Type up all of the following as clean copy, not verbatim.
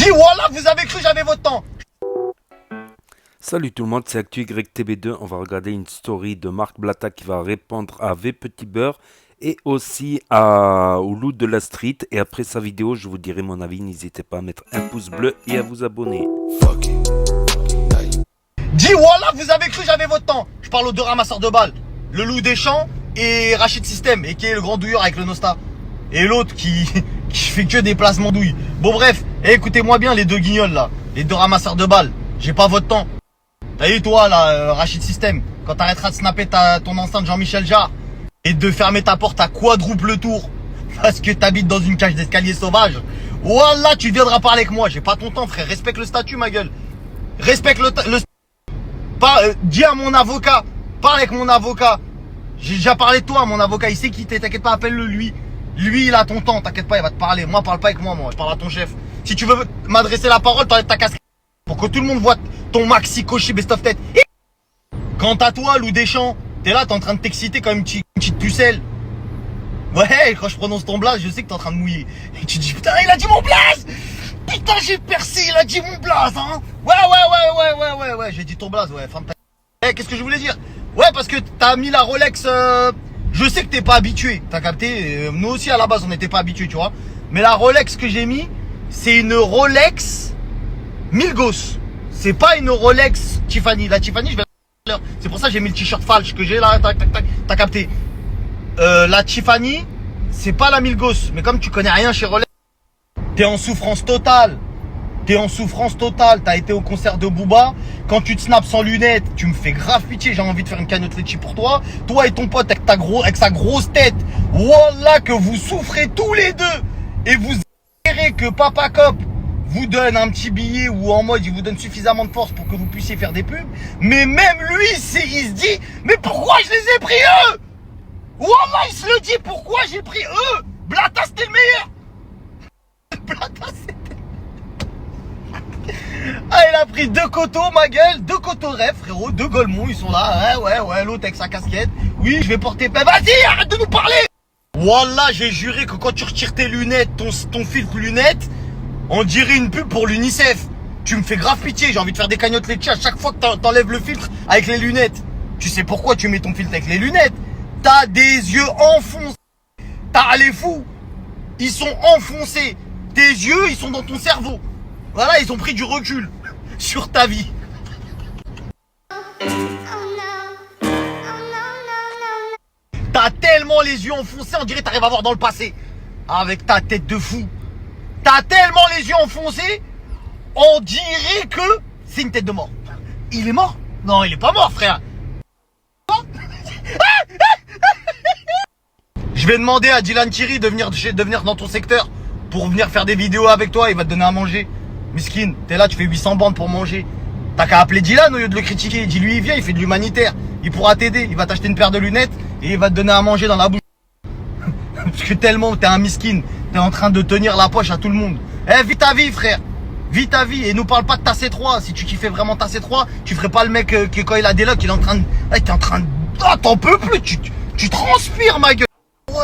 Dis voilà, vous avez cru j'avais votre temps. Salut tout le monde, c'est ActuYTB2. On va regarder une story de Marc Blatta qui va répondre à V Petit Beurre et aussi au loup de la street. Et après sa vidéo, je vous dirai mon avis. N'hésitez pas à mettre un pouce bleu et à vous abonner. Dis voilà, vous avez cru j'avais votre temps. Je parle aux deux ramasseurs de balles. Le loup des champs et Rachid System, et qui est le grand douilleur avec le Nosta. Et l'autre qui, qui fait que des placements douilles. Bon bref, écoutez-moi bien les deux guignols là. Les deux ramasseurs de balles. J'ai pas votre temps. T'as vu toi là, Rachid System, quand t'arrêteras de snapper ton enceinte Jean-Michel Jarre et de fermer ta porte à quadruple tour parce que t'habites dans une cage d'escalier sauvage, voilà, tu viendras parler avec moi. J'ai pas ton temps frère, respecte le statut ma gueule. Respecte dis à mon avocat, parle avec mon avocat. J'ai déjà parlé de toi, mon avocat, il sait qui t'es, t'inquiète pas, appelle-le lui. Lui, il a ton temps, t'inquiète pas, il va te parler. Moi, parle pas avec moi, je parle à ton chef. Si tu veux m'adresser la parole, t'enlèves ta casquette pour que tout le monde voit ton maxi coché best of tête. Quant à toi, Loup des Champs, t'es là, t'es en train de t'exciter comme une petite pucelle. Ouais, quand je prononce ton blaze, je sais que t'es en train de mouiller. Et tu dis, putain, il a dit mon blaze. Putain, j'ai percé, il a dit mon blaze, hein. Ouais, j'ai dit ton blaze, ouais, femme ta... qu'est-ce que je voulais dire? Ouais, parce que t'as mis la Rolex, je sais que t'es pas habitué, t'as capté? Nous aussi, à la base, on n'était pas habitués, tu vois. Mais la Rolex que j'ai mis, c'est une Rolex Milgauss. C'est pas une Rolex Tiffany. La Tiffany, je vais la... C'est pour ça que j'ai mis le t-shirt falche que j'ai là, t'as capté? La Tiffany, c'est pas la Milgauss. Mais comme tu connais rien chez Rolex, t'es en souffrance totale. T'as été au concert de Booba. Quand tu te snaps sans lunettes, tu me fais grave pitié. J'ai envie de faire une cagnotte litchi pour toi. Toi et ton pote avec sa grosse tête. Voilà que vous souffrez tous les deux. Et vous espérez que Papa Cop vous donne un petit billet ou en mode il vous donne suffisamment de force pour que vous puissiez faire des pubs. Mais même lui, il se dit, mais pourquoi je les ai pris eux? Wallah, il se le dit, pourquoi j'ai pris eux? Blatta, c'était le meilleur. Blatta, c'était... Ah, il a pris deux coteaux, ma gueule, deux coteaux rêves, frérot, deux Golemont, ils sont là, ouais, l'autre avec sa casquette. Oui, je vais porter... Ben vas-y, arrête de nous parler. Wallah, j'ai juré que quand tu retires tes lunettes, ton filtre lunettes, on dirait une pub pour l'UNICEF. Tu me fais grave pitié, j'ai envie de faire des cagnottes laitiers à chaque fois que t'enlèves le filtre avec les lunettes. Tu sais pourquoi tu mets ton filtre avec les lunettes? T'as des yeux enfoncés. T'as les fous. Ils sont enfoncés. Tes yeux, ils sont dans ton cerveau. Voilà, ils ont pris du recul sur ta vie. T'as tellement les yeux enfoncés, on dirait que t'arrives à voir dans le passé. Avec ta tête de fou. T'as tellement les yeux enfoncés, on dirait que c'est une tête de mort. Il est mort? Non, il est pas mort, frère. Je vais demander à Dylan Thierry de venir dans ton secteur pour venir faire des vidéos avec toi. Il va te donner à manger. Miskin, t'es là, tu fais 800 bandes pour manger. T'as qu'à appeler Dylan au lieu de le critiquer. Dis-lui, il vient, il fait de l'humanitaire. Il pourra t'aider. Il va t'acheter une paire de lunettes et il va te donner à manger dans la bouche. Parce que tellement t'es un miskin. T'es en train de tenir la poche à tout le monde. Eh, vis ta vie, frère. Vis ta vie et nous parle pas de ta C3. Si tu kiffais vraiment ta C3, tu ferais pas le mec qui quand il a des locks, il est en train de... t'es en train de... Ah, t'en peux plus. Tu transpires, ma gueule. Ouais,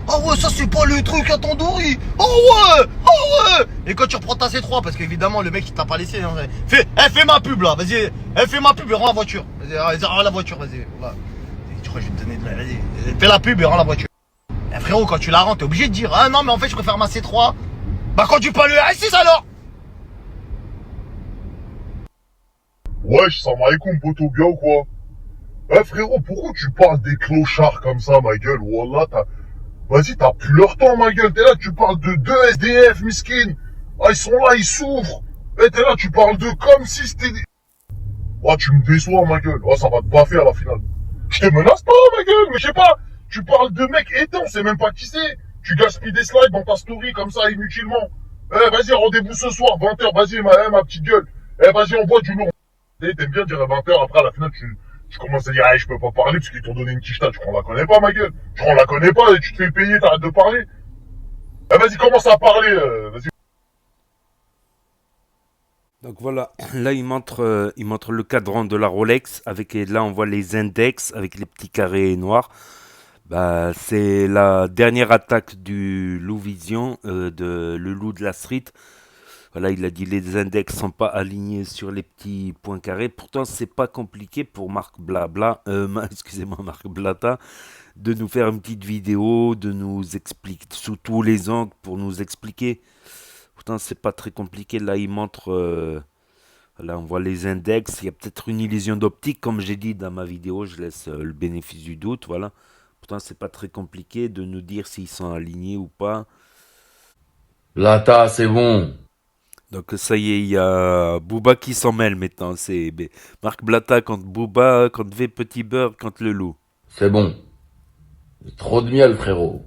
ah ouais, ça c'est pas le truc à tandoori. Oh ouais, oh ouais. Et quand tu reprends ta C3, parce qu'évidemment le mec il t'a pas laissé, hein, fais ma pub là, vas-y, fais ma pub et rends la voiture. Vas-y, rends la voiture, vas-y. Voilà. Tu crois que je vais te donner de la... Vas-y, fais la pub et rends la voiture. Eh, frérot, quand tu la rends, t'es obligé de dire, ah non mais en fait je préfère ma C3. Bah quand tu parles le R6 alors. Wesh, salam alaikum, poto, bien ou quoi? Eh frérot, pourquoi tu parles des clochards comme ça, ma gueule? Wallah, vas-y, t'as plus leur temps, ma gueule. T'es là, tu parles de deux SDF, miskin. Ah, ils sont là, ils souffrent. Eh, t'es là, tu parles d'eux comme si c'était... Ah, tu me déçois, ma gueule. Ah, ça va te baffer à la finale. Je te menace pas, ma gueule, mais je sais pas. Tu parles de mecs éteints, on sait même pas qui c'est. Tu gaspilles des slides dans ta story comme ça, inutilement. Eh, vas-y, rendez-vous ce soir, 20h, vas-y, ma petite gueule. Eh, vas-y, on boit du lourd. Eh, t'aimes bien dire à 20h, après, à la finale, tu commences à dire, ah, je peux pas parler parce qu'ils t'ont donné une quicheta. Tu crois, on la connaît pas, ma gueule. Tu crois, on la connaît pas et tu te fais payer, t'arrêtes de parler. Eh, vas-y, commence à parler, vas-y. Donc voilà, là il montre le cadran de la Rolex avec et là on voit les index avec les petits carrés noirs. Bah, c'est la dernière attaque du Loup Vision, de le loup de la street. Voilà, il a dit les index sont pas alignés sur les petits points carrés. Pourtant, c'est pas compliqué pour Marc Blabla, excusez-moi, Marc Blata, de nous faire une petite vidéo, de nous expliquer sous tous les angles pour nous expliquer. Pourtant, c'est pas très compliqué. Là, il montre, voilà, on voit les index. Il y a peut-être une illusion d'optique, comme j'ai dit dans ma vidéo. Je laisse le bénéfice du doute, voilà. Pourtant, c'est pas très compliqué de nous dire s'ils sont alignés ou pas. Blata, c'est bon. Donc ça y est, il y a Booba qui s'en mêle maintenant. C'est Marc Blata contre Booba, contre V Petit Beurre, contre le loup. C'est bon. Trop de miel, frérot.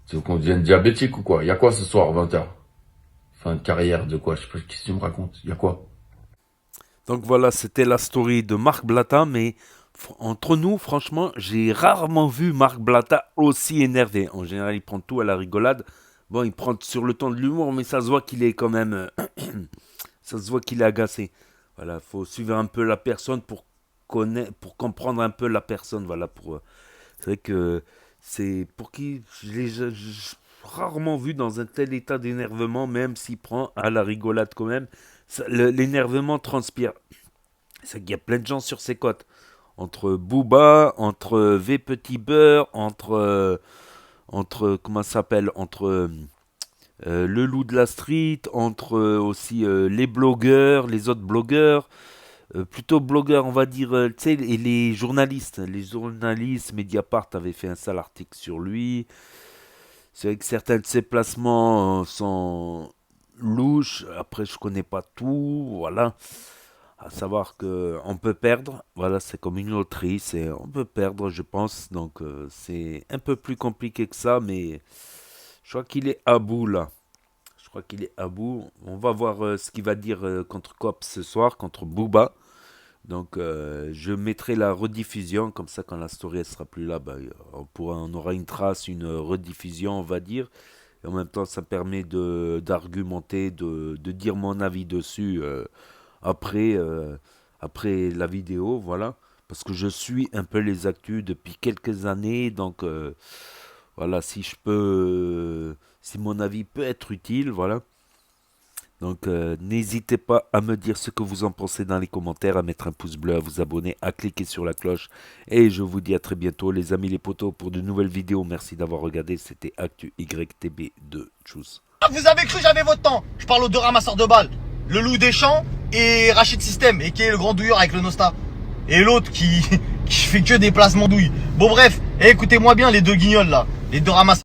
Tu veux qu'on devienne diabétique ou quoi? Y a quoi ce soir, 20h? Fin de carrière de quoi? Je sais pas, qu'est-ce que tu me racontes? Y a quoi? Donc voilà, c'était la story de Marc Blata, mais entre nous, franchement, j'ai rarement vu Marc Blata aussi énervé. En général, il prend tout à la rigolade. Bon, il prend sur le ton de l'humour, mais ça se voit qu'il est quand même... ça se voit qu'il est agacé. Voilà, faut suivre un peu la personne pour connaître, pour comprendre un peu la personne. Voilà, pour... c'est vrai que c'est pour qui je l'ai rarement vu dans un tel état d'énervement, même s'il prend à la rigolade quand même. L'énervement transpire. C'est qu'il y a plein de gens sur ses côtes. Entre Booba, entre V Petit Beurre, entre comment ça s'appelle, entre le loup de la street, entre aussi les blogueurs, les autres blogueurs, plutôt blogueurs on va dire, tu sais, et les journalistes, Mediapart avait fait un sale article sur lui. C'est vrai que certains de ses placements sont louches, après je connais pas tout, voilà. À savoir que on peut perdre, voilà, c'est comme une loterie, on peut perdre, je pense. Donc c'est un peu plus compliqué que ça, mais je crois qu'il est à bout là. Je crois qu'il est à bout. On va voir ce qu'il va dire contre Cops ce soir, contre Booba. Donc je mettrai la rediffusion, comme ça quand la story elle sera plus là, bah, on aura une trace, une rediffusion, on va dire. Et en même temps, ça permet d'argumenter, de dire mon avis dessus. Après la vidéo, voilà, parce que je suis un peu les actus depuis quelques années, donc voilà, si je peux, si mon avis peut être utile, voilà. Donc n'hésitez pas à me dire ce que vous en pensez dans les commentaires, à mettre un pouce bleu, à vous abonner, à cliquer sur la cloche, et je vous dis à très bientôt les amis les potos pour de nouvelles vidéos. Merci d'avoir regardé, c'était Actu YTB2, tchuss. Vous avez cru que j'avais votre temps. Je parle aux deux ramasseurs de balles. Le loup des champs et Rachid System, et qui est le grand douilleur avec le Nosta. Et l'autre qui fait que des placements douilles. Bon bref, écoutez-moi bien les deux guignols là. Les deux ramasseurs.